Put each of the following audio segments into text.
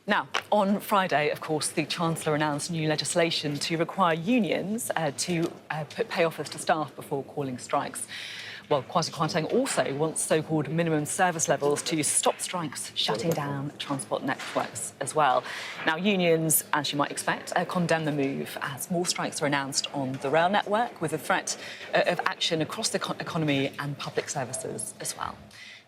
Now, on Friday, of course, the Chancellor announced new legislation to require unions to put pay offers to staff before calling strikes. Well, Kwasi Kwarteng also wants so-called minimum service levels to stop strikes, shutting down transport networks as well. Now, unions, as you might expect, condemn the move as more strikes are announced on the rail network, with a threat of action across the economy and public services as well.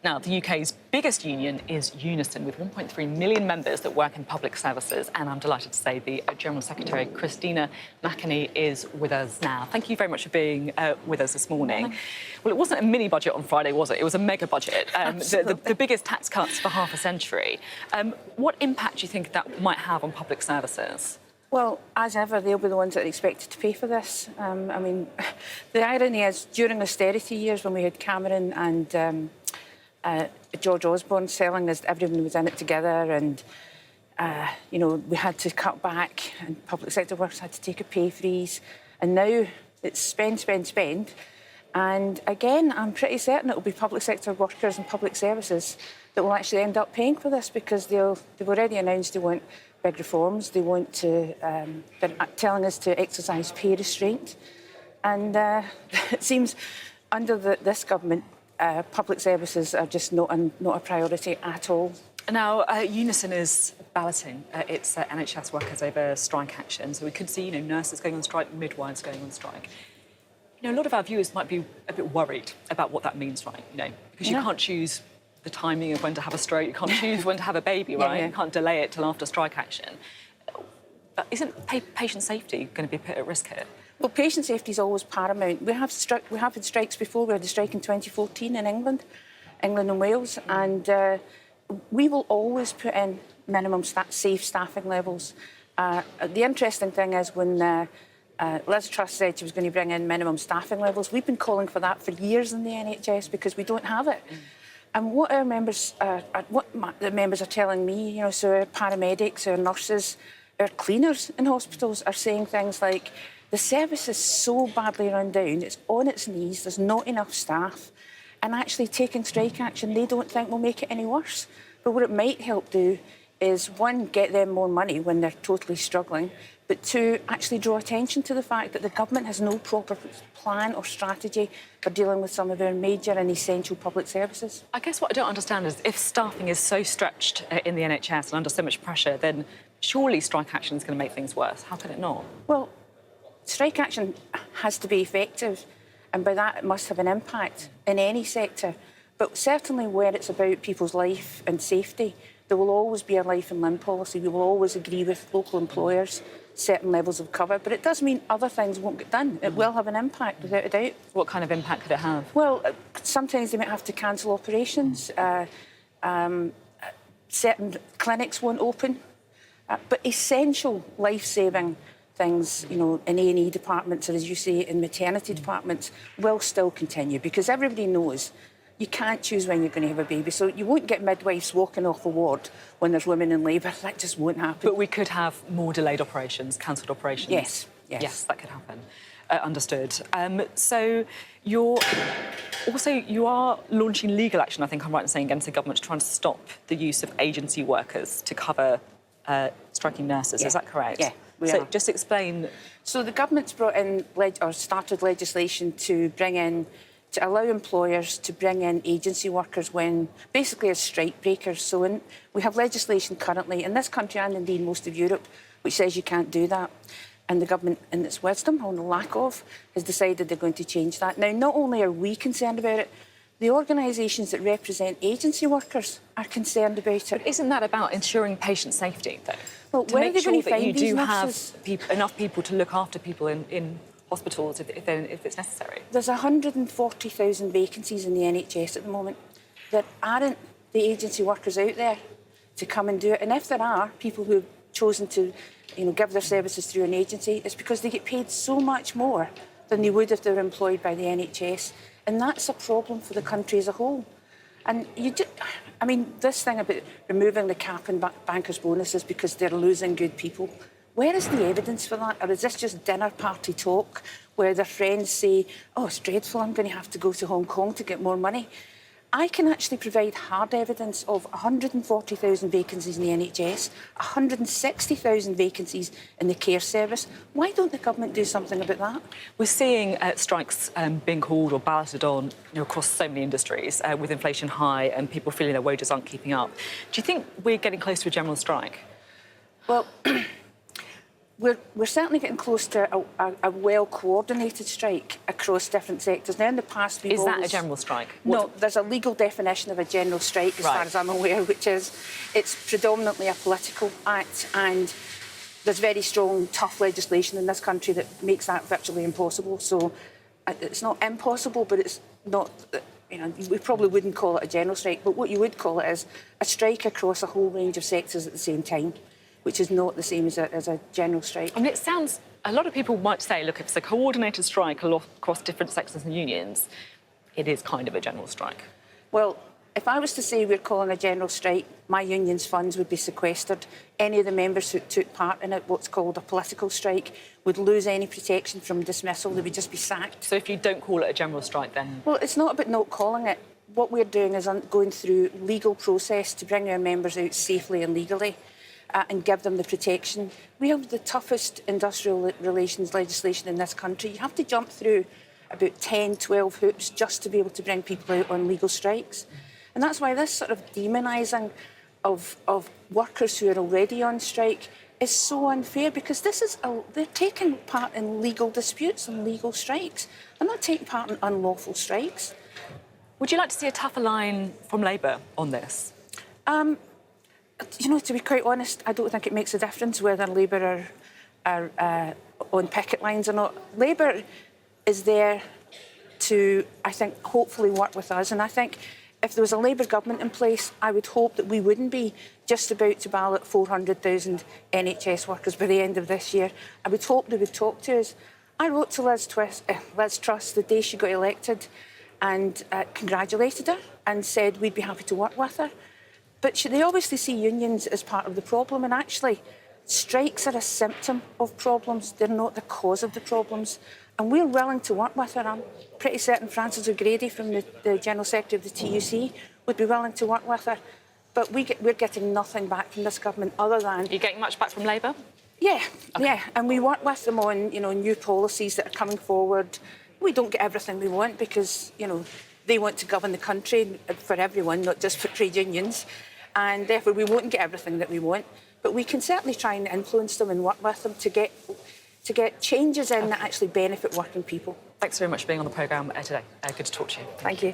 Now, the UK's biggest union is Unison, with 1.3 million members that work in public services. And I'm delighted to say the General Secretary, Christina McAnea, is with us now. Thank you very much for being with us this morning. Well, it wasn't a mini budget on Friday, was it? It was a mega budget, the biggest tax cuts for half a century. What impact do you think that might have on public services? Well, as ever, they'll be the ones that are expected to pay for this. I mean, the irony is, during austerity years, when we had Cameron and George Osborne selling as everyone was in it together, and you know, we had to cut back, and public sector workers had to take a pay freeze, and now it's spend, spend, spend. And again, I'm pretty certain it will be public sector workers and public services that will actually end up paying for this, because they've already announced they want big reforms. They want to, they're telling us to exercise pay restraint, and it seems under this government, public services are just not a priority at all. Now, Unison is balloting its NHS workers over strike action, so we could see, nurses going on strike, midwives going on strike. A lot of our viewers might be a bit worried about what that means, right? Because you can't choose the timing of when to have a stroke, you can't choose when to have a baby, right? You can't delay it till after strike action. But isn't patient safety going to be put at risk here? Well, patient safety is always paramount. We have had strikes before. We had a strike in 2014 in England and Wales, and we will always put in minimum safe staffing levels. The interesting thing is when Liz Truss said she was going to bring in minimum staffing levels, we've been calling for that for years in the NHS because we don't have it. And what our members, the members are telling me, so our paramedics, our nurses, our cleaners in hospitals are saying things like, the service is so badly run down, it's on its knees, there's not enough staff, and actually taking strike action they don't think will make it any worse. But what it might help do is, one, get them more money when they're totally struggling, but two, actually draw attention to the fact that the government has no proper plan or strategy for dealing with some of our major and essential public services. I guess what I don't understand is, if staffing is so stretched in the NHS and under so much pressure, then surely strike action is going to make things worse. How can it not? Well, strike action has to be effective, and by that it must have an impact in any sector. But certainly where it's about people's life and safety, there will always be a life and limb policy. We will always agree with local employers certain levels of cover, but it does mean other things won't get done. It will have an impact, without a doubt. What kind of impact could it have? Well, sometimes they might have to cancel operations. Certain clinics won't open. But essential life-saving things, in A&E departments, or as you say, in maternity departments, will still continue, because everybody knows you can't choose when you're going to have a baby. So you won't get midwives walking off a ward when there's women in labour. That just won't happen. But we could have more delayed operations, cancelled operations. Yes, that could happen. Understood. So you are launching legal action, I think I'm right in saying, against the government, trying to stop the use of agency workers to cover striking nurses. Is that correct? Yeah. So just explain. So the government's brought in started legislation to allow employers to bring in agency workers when basically as strike breakers. So we have legislation currently in this country, and indeed most of Europe, which says you can't do that. And the government, in its wisdom, or the lack of, has decided they're going to change that. Now, not only are we concerned about it, the organisations that represent agency workers are concerned about it. But isn't that about ensuring patient safety, though? Well, to make sure that you do have enough people to look after people in hospitals if it's necessary? There's 140,000 vacancies in the NHS at the moment. There aren't the agency workers out there to come and do it. And if there are people who have chosen to give their services through an agency, it's because they get paid so much more than they would if they were employed by the NHS. And that's a problem for the country as a whole. And this thing about removing the cap on bankers' bonuses because they're losing good people, where is the evidence for that? Or is this just dinner party talk where their friends say, oh, it's dreadful, I'm going to have to go to Hong Kong to get more money? I can actually provide hard evidence of 140,000 vacancies in the NHS, 160,000 vacancies in the care service. Why don't the government do something about that? We're seeing strikes being called or balloted on across so many industries with inflation high and people feeling their wages aren't keeping up. Do you think we're getting close to a general strike? Well, we're certainly getting close to a well-coordinated strike across different sectors. Now, in the past, we've Is that a general strike? No, there's a legal definition of a general strike, as far as I'm aware, which is it's predominantly a political act, and there's very strong, tough legislation in this country that makes that virtually impossible. So it's not impossible, but it's not... we probably wouldn't call it a general strike, but what you would call it is a strike across a whole range of sectors at the same time, which is not the same as a general strike. I mean, it sounds... A lot of people might say, look, if it's a coordinated strike across different sectors and unions, it is kind of a general strike. Well, if I was to say we're calling a general strike, my union's funds would be sequestered. Any of the members who took part in it, what's called a political strike, would lose any protection from dismissal. They would just be sacked. So if you don't call it a general strike, then... Well, it's not about not calling it. What we're doing is going through legal process to bring our members out safely and legally. And give them the protection. We have the toughest industrial relations legislation in this country. You have to jump through about 10, 12 hoops just to be able to bring people out on legal strikes. And that's why this sort of demonising of workers who are already on strike is so unfair, because they're taking part in legal disputes and legal strikes. They're not taking part in unlawful strikes. Would you like to see a tougher line from Labour on this? To be quite honest, I don't think it makes a difference whether Labour are on picket lines or not. Labour is there to, I think, hopefully work with us. And I think if there was a Labour government in place, I would hope that we wouldn't be just about to ballot 400,000 NHS workers by the end of this year. I would hope they would talk to us. I wrote to Liz Truss the day she got elected and congratulated her and said we'd be happy to work with her. But they obviously see unions as part of the problem, and actually strikes are a symptom of problems. They're not the cause of the problems. And we're willing to work with her. I'm pretty certain Frances O'Grady from the General Secretary of the TUC would be willing to work with her. But we're getting nothing back from this government other than... Are you getting much back from Labour? Yeah, okay. Yeah. And we work with them on, new policies that are coming forward. We don't get everything we want because, they want to govern the country for everyone, not just for trade unions. And therefore, we won't get everything that we want. But we can certainly try and influence them and work with them to get changes in that actually benefit working people. Thanks very much for being on the programme today. Good to talk to you. Thank you.